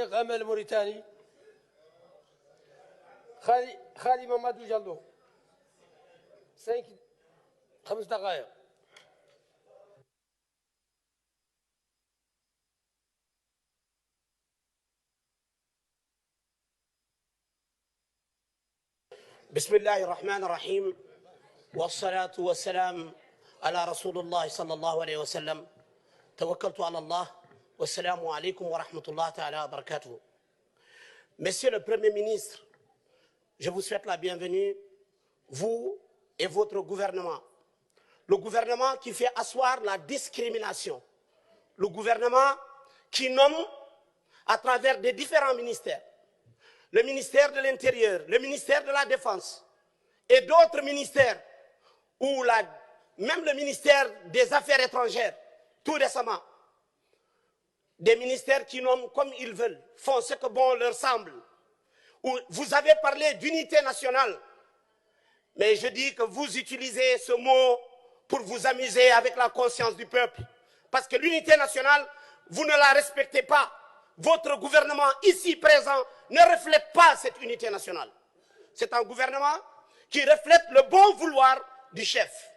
الشيخ أمل الموريتاني خالي مامادو جالو 5 دقائق. بسم الله الرحمن الرحيم والصلاة والسلام على رسول الله صلى الله عليه وسلم. توكلت على الله والسلام عليكم ورحمة الله تعالى وبركاته. Monsieur le Premier ministre, je vous souhaite la bienvenue, vous et votre gouvernement. Le gouvernement qui fait asseoir la discrimination. Le gouvernement qui nomme à travers des différents ministères. Le ministère de l'Intérieur, le ministère de la Défense et d'autres ministères, ou même le ministère des Affaires étrangères, tout récemment. Des ministères qui nomment comme ils veulent, font ce que bon leur semble. Vous avez parlé d'unité nationale, mais je dis que vous utilisez ce mot pour vous amuser avec la conscience du peuple. Parce que l'unité nationale, vous ne la respectez pas. Votre gouvernement ici présent ne reflète pas cette unité nationale. C'est un gouvernement qui reflète le bon vouloir du chef.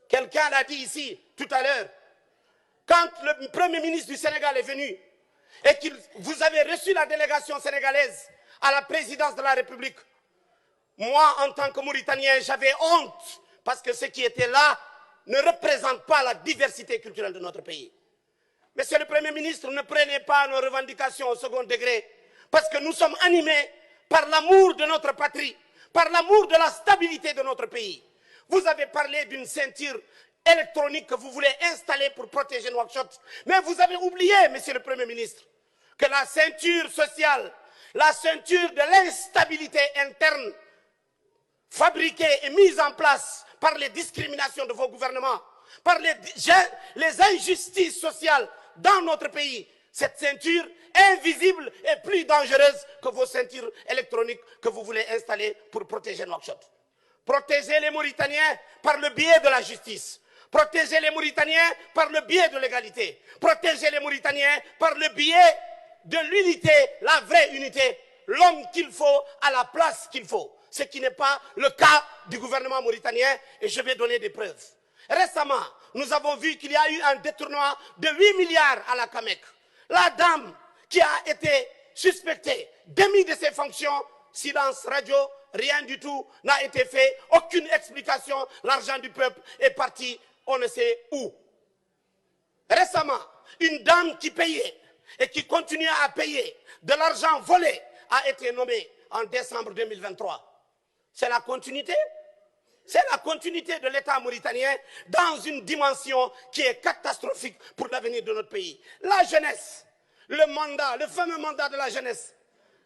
Quelqu'un l'a dit ici tout à l'heure. Quand le Premier ministre du Sénégal est venu et que vous avez reçu la délégation sénégalaise à la présidence de la République, moi, en tant que Mauritanien, j'avais honte parce que ce qui était là ne représente pas la diversité culturelle de notre pays. Monsieur le Premier ministre, ne prenez pas nos revendications au second degré, parce que nous sommes animés par l'amour de notre patrie, par l'amour de la stabilité de notre pays. Vous avez parlé d'une ceinture électronique que vous voulez installer pour protéger Nouakchott, mais vous avez oublié, Monsieur le Premier ministre, que la ceinture sociale, la ceinture de l'instabilité interne, fabriquée et mise en place par les discriminations de vos gouvernements, par les injustices sociales dans notre pays, cette ceinture invisible est plus dangereuse que vos ceintures électroniques que vous voulez installer pour protéger Nouakchott. Protégez les Mauritaniens par le biais de la justice. Protégez les Mauritaniens par le biais de l'égalité. Protégez les Mauritaniens par le biais de l'unité, la vraie unité, l'homme qu'il faut à la place qu'il faut. Ce qui n'est pas le cas du gouvernement mauritanien, et je vais donner des preuves. Récemment, nous avons vu qu'il y a eu un détournement de 8 milliards à la CAMEC. La dame qui a été suspectée, démise de ses fonctions, silence radio, rien du tout n'a été fait, aucune explication, l'argent du peuple est parti, on ne sait où. Récemment, une dame qui payait et qui continuait à payer de l'argent volé a été nommée en décembre 2023. C'est la continuité? C'est la continuité de l'État mauritanien dans une dimension qui est catastrophique pour l'avenir de notre pays. La jeunesse, le mandat, le fameux mandat de la jeunesse.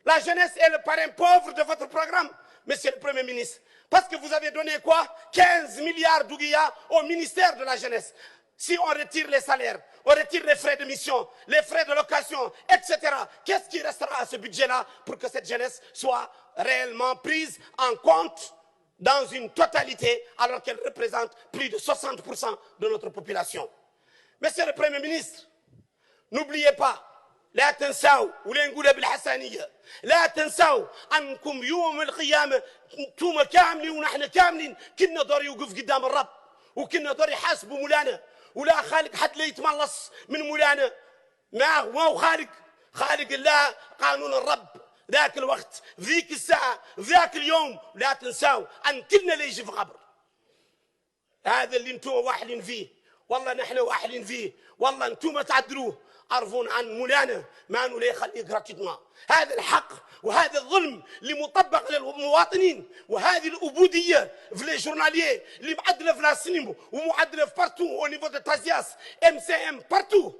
La jeunesse est le parrain pauvre de votre programme, Monsieur le Premier ministre. Parce que vous avez donné quoi? 15 milliards d'ouguiya au ministère de la jeunesse. Si on retire les salaires, on retire les frais de mission, les frais de location, etc., qu'est-ce qui restera à ce budget-là pour que cette jeunesse soit réellement prise en compte dans une totalité, alors qu'elle représente plus de 60% de notre population? Monsieur le Premier ministre, n'oubliez pas, لا تنسوا ولا نقولها بالحسانية، لا تنسوا أنكم يوم القيامة انتم كاملين ونحن كاملين كنا دور يوقف قدام الرب وكنا دور يحاسبوا مولانا، ولا خالق حد لا يتملص من مولانا، ما هو خالق الله قانون الرب. ذاك الوقت ذيك الساعة ذاك اليوم لا تنسوا أن كلنا اللي يجي في قبر. هذا اللي انتم واحلين فيه، والله نحن واحلين فيه، والله انتم تعدلوه، عرفون عن مولانا ما انه لا يخليه جراتيتما. هذا الحق وهذا الظلم اللي مطبق للمواطنين، وهذه العبوديه في لي جورناليي اللي معدله في لاسينمو ومعدله في بارتو او نيفو دو تازياس ام سي ام بارتو،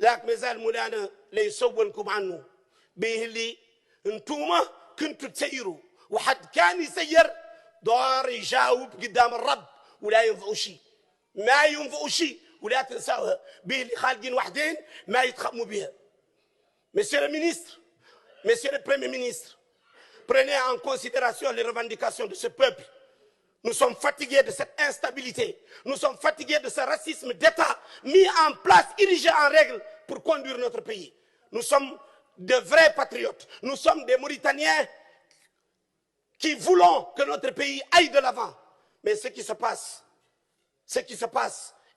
ذاك مازال مولانا لا يسولكم عنه به اللي انتوما كنتوا تسيروا، وحد كان يسير دار يجاوب قدام الرب ولا ينفعوا شيء، ما ينفعوا شيء، ولا تنساوها به اللي خالقين وحدين ما يتخموا بها. Monsieur le ministre, Monsieur le Premier ministre, prenez en considération les revendications de ce peuple. Nous sommes fatigués de cette instabilité, nous sommes fatigués de ce racisme d'État mis en place, érigé en règle pour conduire notre pays. Nous sommes de vrais patriotes. Nous sommes des Mauritaniens qui voulons que notre pays aille de l'avant. Mais ce qui se passe,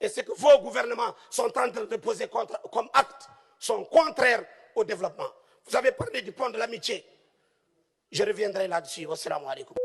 et ce que vos gouvernements sont en train de poser comme actes, sont contraires au développement. Vous avez parlé du pont de l'amitié. Je reviendrai là-dessus. Wassalamu alaikum.